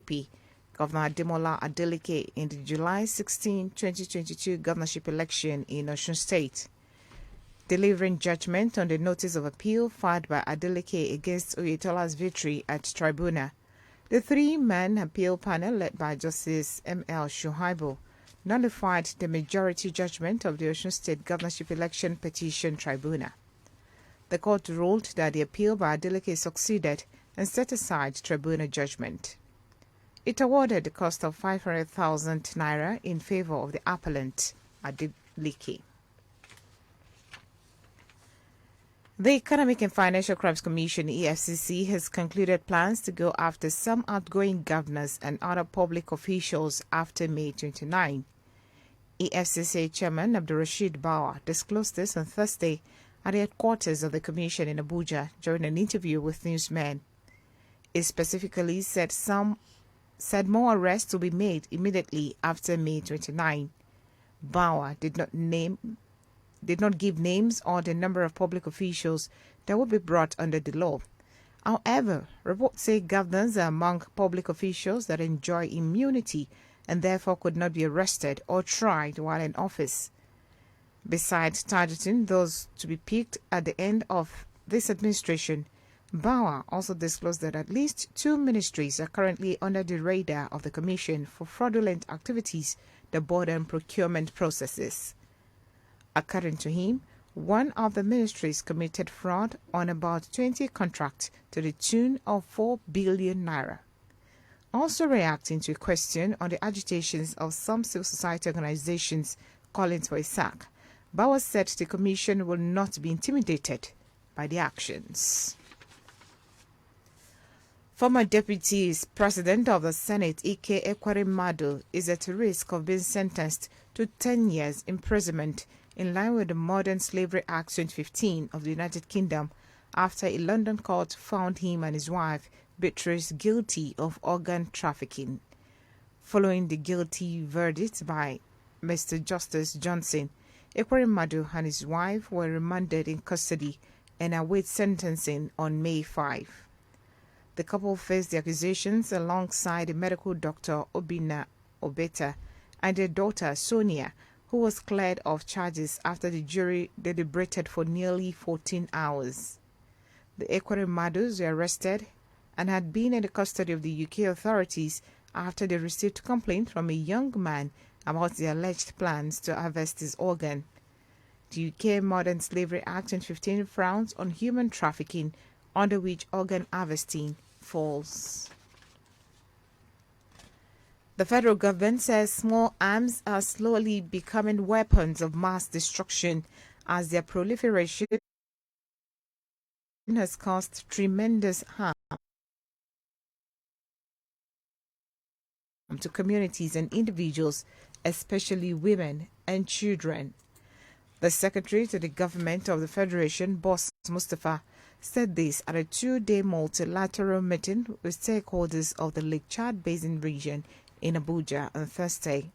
PDP, Governor Ademola Adeleke, in the July 16, 2022 governorship election in Osun State. Delivering judgment on the notice of appeal filed by Adeleke against Oyetola's victory at tribunal, the three-man appeal panel led by Justice M.L. Shuaibu nullified the majority judgment of the Osun State Governorship Election Petition Tribunal. The court ruled that the appeal by Adeleke succeeded and set aside tribunal judgment. It awarded the cost of 500,000 naira in favor of the appellant, Adeleke. The Economic and Financial Crimes Commission (EFCC) has concluded plans to go after some outgoing governors and other public officials after May 29. EFCC Chairman Abdulrasheed Bawa disclosed this on Thursday at the headquarters of the Commission in Abuja during an interview with newsmen. He specifically said more arrests will be made immediately after May 29. Bawa did not give names or the number of public officials that will be brought under the law. However, reports say governors are among public officials that enjoy immunity and therefore could not be arrested or tried while in office. Besides targeting those to be picked at the end of this administration, Bawa also disclosed that at least 2 ministries are currently under the radar of the Commission for fraudulent activities that border on procurement processes. According to him, one of the ministries committed fraud on about 20 contracts to the tune of 4 billion naira. Also reacting to a question on the agitations of some civil society organizations calling for a sack, Bawa said the Commission will not be intimidated by the actions. Former Deputy President of the Senate, Ike Ekweremadu, is at risk of being sentenced to 10 years imprisonment in line with the Modern Slavery Act 2015 of the United Kingdom after a London court found him and his wife, Beatrice, guilty of organ trafficking. Following the guilty verdict by Mr. Justice Johnson, Ekweremadu and his wife were remanded in custody and await sentencing on May 5. The couple faced the accusations alongside the medical doctor Obinna Obeta and their daughter Sonia, who was cleared of charges after the jury deliberated for nearly 14 hours. The Ekweremadus were arrested and had been in the custody of the UK authorities after they received complaint from a young man about the alleged plans to harvest his organ. The UK Modern Slavery Act 2015 frowns on human trafficking, under which organ harvesting falls. The federal government says small arms are slowly becoming weapons of mass destruction as their proliferation has caused tremendous harm to communities and individuals, especially women and children. The Secretary to the Government of the Federation, Boss Mustafa, said this at a 2-day multilateral meeting with stakeholders of the Lake Chad Basin region in Abuja on Thursday.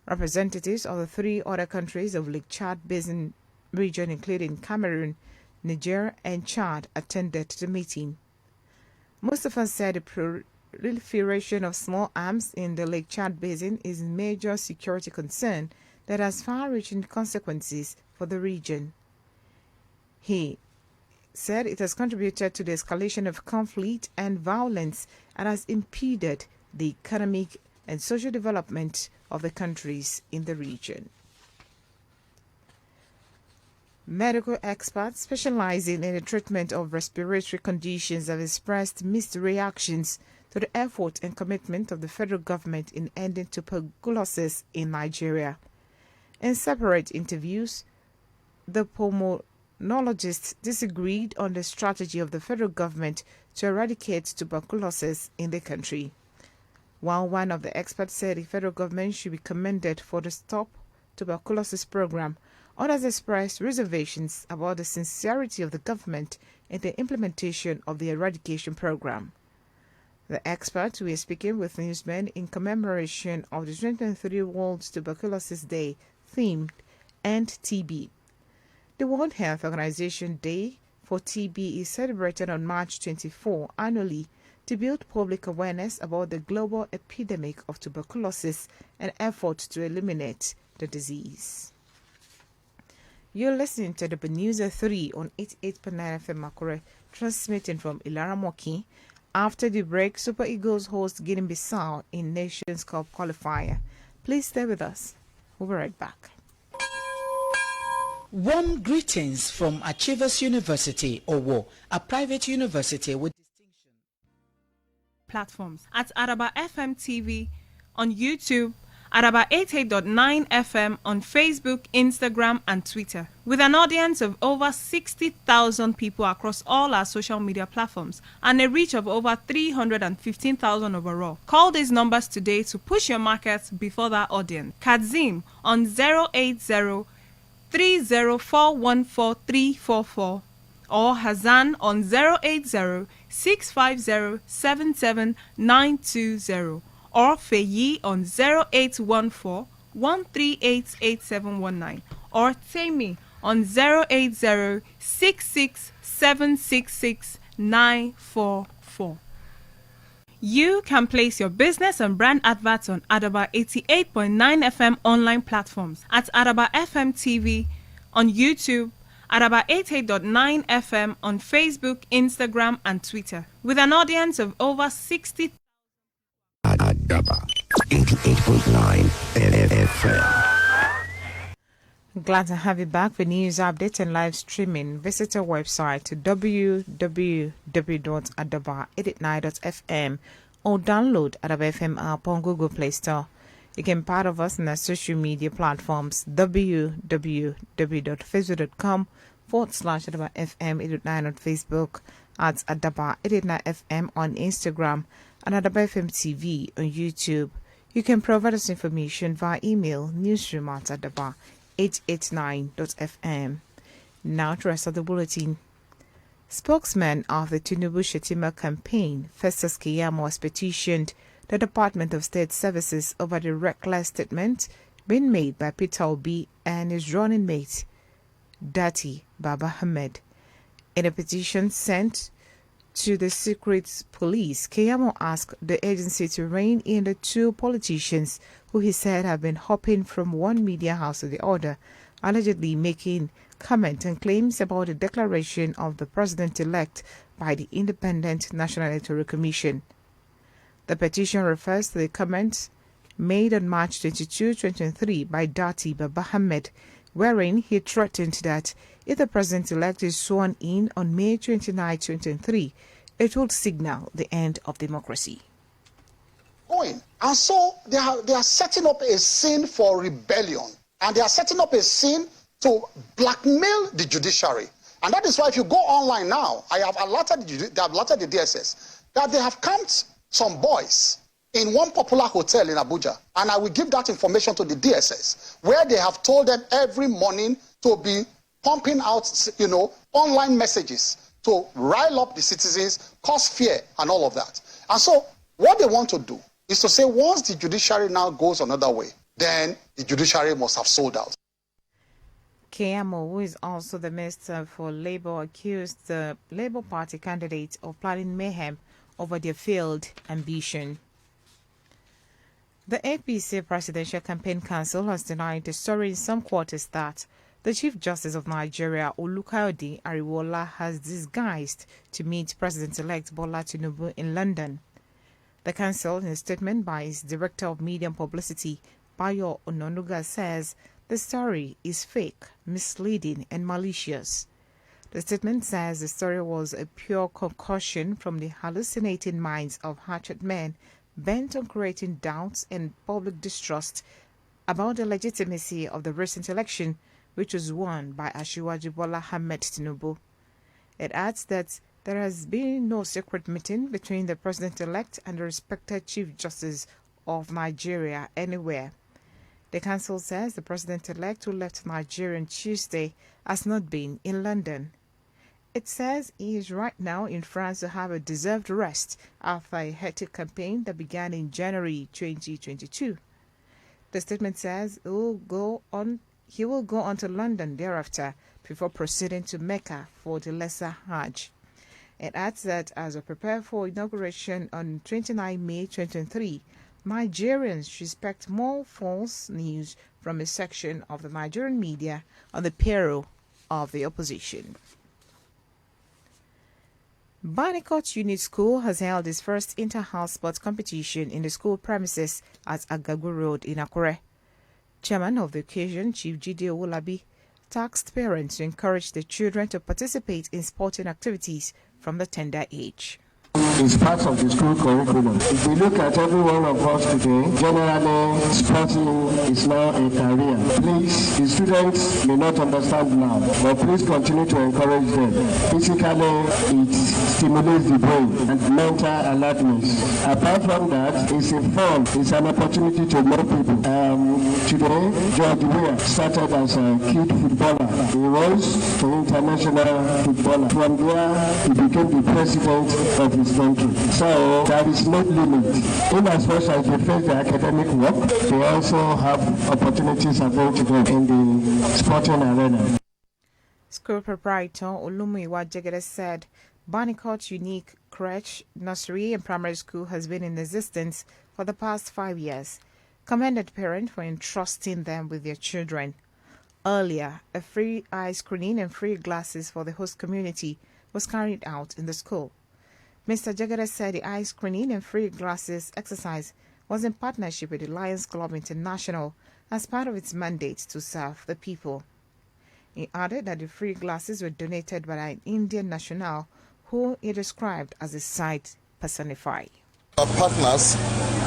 Representatives of the 3 other countries of Lake Chad Basin region, including Cameroon, Niger, and Chad, attended the meeting. Mustafa said the proliferation of small arms in the Lake Chad Basin is a major security concern that has far-reaching consequences for the region. He said it has contributed to the escalation of conflict and violence and has impeded the economic and social development of the countries in the region. Medical experts specializing in the treatment of respiratory conditions have expressed mixed reactions to the effort and commitment of the federal government in ending tuberculosis in Nigeria. In separate interviews, the pulmonologists disagreed on the strategy of the federal government to eradicate tuberculosis in the country. While one of the experts said the federal government should be commended for the Stop Tuberculosis program, others expressed reservations about the sincerity of the government in the implementation of the eradication program. The experts were speaking with newsmen in commemoration of the 2023 World Tuberculosis Day themed End TB. The World Health Organization Day for TB is celebrated on March 24 annually to build public awareness about the global epidemic of tuberculosis and efforts to eliminate the disease. You're listening to the News at 3 on 88.9 FM Makore, transmitting from Ilaramoki. After the break, Super Eagles host Guinea-Bissau in Nations Cup qualifier. Please stay with us. We'll be right back. Warm greetings from Achievers University, Owo, a private university with distinction. Platforms at Araba FM TV on YouTube, Araba 88.9 FM on Facebook, Instagram, and Twitter, with an audience of over 60,000 people across all our social media platforms and a reach of over 315,000 overall. Call these numbers today to push your market before that audience. Kadzim on 080 3041444 or Hazan on 080 650 77920 or Feyi on 0814 138 8719 or Temi on 080 66 766 944. You can place your business and brand adverts on Adaba 88.9 FM online platforms, at Adaba FM TV on YouTube, Adaba 88.9 FM on Facebook, Instagram, and Twitter, with an audience of over 60. Adaba 88.9 FM. Glad to have you back for news updates and live streaming. Visit our website to www.adaba889.fm or download Adaba FM app on Google Play Store. You can be part of us on our social media platforms www.facebook.com/Adaba FM 889 on Facebook, at Adaba 889 FM on Instagram, and Adaba FM TV on YouTube. You can provide us information via email newsroom@adaba889.fm. Now to the rest of the bulletin. Spokesman of the Tinubu-Shettima campaign, Festus Keyamo, has petitioned the Department of State Services over the reckless statement being made by Peter Obi and his running mate, Dati Baba Ahmed. In a petition sent to the secret police, Keyamo asked the agency to rein in the two politicians who he said have been hopping from one media house to the other, allegedly making comment and claims about the declaration of the president-elect by the Independent National Electoral Commission. The petition refers to the comments made on March 22, 2023 by Dati Baba Ahmed, wherein he threatened that if the president-elect is sworn in on May 29, 2023, it would signal the end of democracy. And so they are setting up a scene for rebellion, and they are setting up a scene to blackmail the judiciary. And that is why if you go online now, I have alerted the DSS that they have camped some boys in one popular hotel in Abuja, and I will give that information to the DSS, where they have told them every morning to be pumping out, online messages to rile up the citizens, cause fear, and all of that. And so what they want to do is to say once the judiciary now goes another way, then the judiciary must have sold out. Keyamo, who is also the Minister for Labour, accused the Labour Party candidate of planning mayhem over their failed ambition. The APC Presidential Campaign Council has denied the story in some quarters that the Chief Justice of Nigeria, Olukayode Ariwola, has disguised to meet President-elect Bola Tinubu in London. The council, in a statement by its Director of Media and Publicity, Bayo Ononuga, says the story is fake, misleading, and malicious. The statement says the story was a pure concoction from the hallucinating minds of hatchet men bent on creating doubts and public distrust about the legitimacy of the recent election, which was won by Asiwaju Bola Ahmed Tinubu. It adds that there has been no secret meeting between the president-elect and the respected Chief Justice of Nigeria anywhere. The council says the president-elect who left Nigeria on Tuesday has not been in London. It says he is right now in France to have a deserved rest after a hectic campaign that began in January 2022. The statement says he will go on to London thereafter before proceeding to Mecca for the Lesser Hajj. It adds that as we prepare for inauguration on 29 May 2023, Nigerians should expect more false news from a section of the Nigerian media on the peril of the opposition. Barnicot Unit School has held its first inter-house sports competition in the school premises at Agagu Road in Akure. Chairman of the occasion, Chief Jide Owolabi, tasked parents to encourage the children to participate in sporting activities from the tender age. It's part of the school curriculum. If we look at every one of us today, generally sporting is now a career. Please, the students may not understand now, but please continue to encourage them. Physically, it stimulates the brain and mental alertness. Apart from that, it's a fun, it's an opportunity to know people. Today, George Weah started as a kid footballer. He rose to international footballer. From there, he became the president of his country. So there is no limit. In as much as they face the academic work, they also have opportunities available in the sporting arena. School proprietor Olumuyiwa Jegede said Barnicot Unique Crèche, Nursery and Primary School has been in existence for the past 5 years. Commended parents for entrusting them with their children. Earlier, a free eye screening and free glasses for the host community was carried out in the school. Mr. Jagade said the eye screening and free glasses exercise was in partnership with the Lions Club International as part of its mandate to serve the people. He added that the free glasses were donated by an Indian national who he described as a sight personified. Our partners,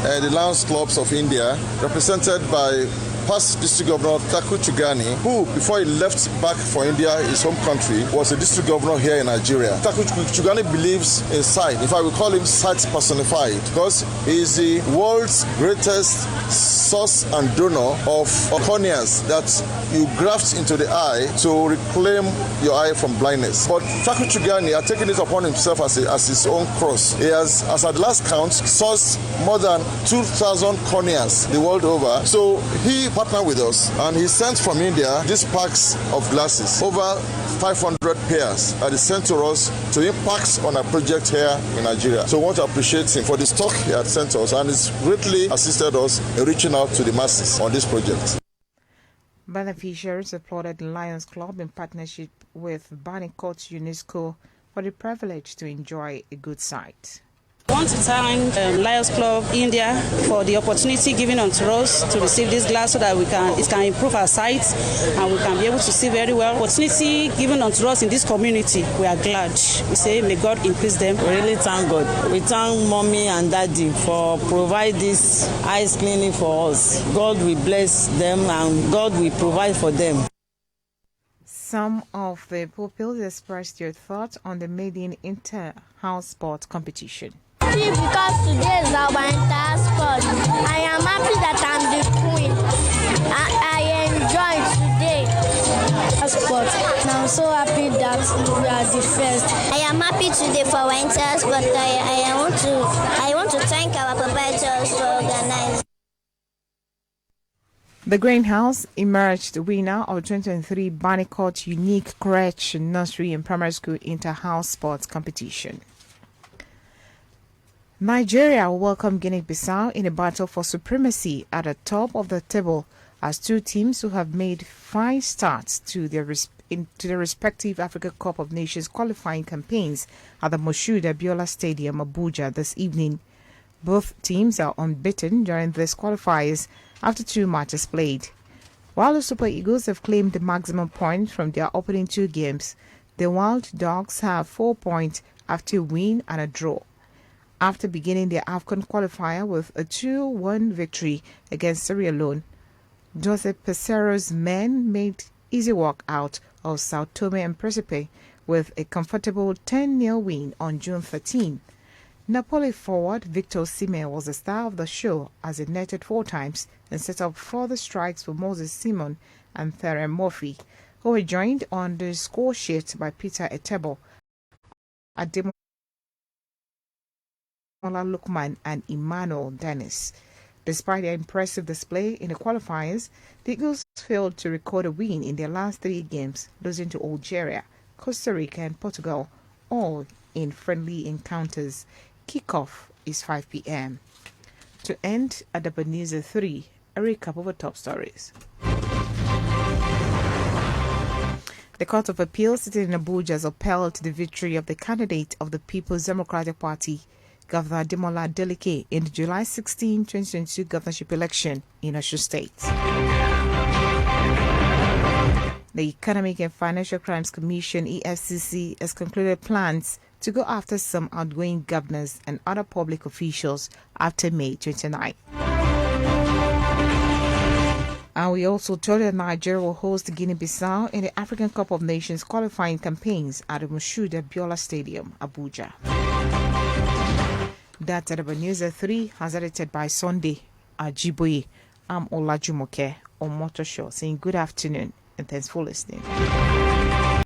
the Lions Clubs of India, represented by past District Governor Taku Chugani, who, before he left back for India, his home country, was a District Governor here in Nigeria. Taku Chugani believes in sight. In fact, we call him sight personified because he is the world's greatest source and donor of corneas that you graft into the eye to reclaim your eye from blindness. But Taku Chugani has taken it upon himself as his own cross. He has, as at last count, sourced more than 2,000 corneas the world over. So he partnered with us and he sent from India these packs of glasses, over 500 pairs that he sent to us to impact on a project here in Nigeria. So we want to appreciate him for the stock he had sent us, and he's greatly assisted us in reaching out to the masses on this project. Beneficiaries applauded the Lions Club in partnership with Barnicot Unit School for the privilege to enjoy a good sight. I want to thank Lions Club India for the opportunity given unto us to receive this glass so that it can improve our sight and we can be able to see very well. Opportunity given unto us in this community, we are glad. We say, may God increase them. We really thank God. We thank Mommy and Daddy for providing this eyes clinic for us. God will bless them and God will provide for them. Some of the pupils expressed their thoughts on the maiden inter-house sport competition. Because today is our entire sport. I am happy that I'm the queen. I enjoy today. Sport. And I'm so happy that we are the first. I am happy today for winter sport. I want to thank our proprietors for organizing. The Greenhouse emerged the winner of 2023 Barnicot Unique Crèche Nursery and Primary School Inter-House Sports Competition. Nigeria will welcome Guinea-Bissau in a battle for supremacy at the top of the table as two teams who have made 5 starts to their respective Africa Cup of Nations qualifying campaigns at the Moshood Abiola Stadium, Abuja, this evening. Both teams are unbeaten during these qualifiers after 2 matches played. While the Super Eagles have claimed the maximum points from their opening 2 games, the Wild Dogs have 4 points after a win and a draw. After beginning their AFCON qualifier with a 2-1 victory against Sierra Leone, Joseph Pesero's men made easy work out of Sao Tome and Principe with a comfortable 10-0 win on June 13. Napoli forward Victor Osimhen was the star of the show as he netted 4 times and set up further strikes for Moses Simon and Theron Murphy, who were joined on the score sheet by Peter Etebo, Ademola Lukman and Emmanuel Dennis. Despite their impressive display in the qualifiers, the Eagles failed to record a win in their last 3 games, losing to Algeria, Costa Rica and Portugal, all in friendly encounters. Kickoff is 5 p.m. To end at the News at 3, a recap of the top stories. The Court of Appeal sitting in Abuja has upheld the victory of the candidate of the People's Democratic Party, Governor Ademola Adeleke, in the July 16, 2022 governorship election in Osun State. The Economic and Financial Crimes Commission, EFCC, has concluded plans to go after some outgoing governors and other public officials after May 29. And we also told you that Nigeria will host Guinea-Bissau in the African Cup of Nations qualifying campaigns at the Moshood Abiola Stadium, Abuja. That's at the News at 3, as edited by Sunday Ajiboye. I'm Olajumoke on Motor Show, saying good afternoon and thanks for listening.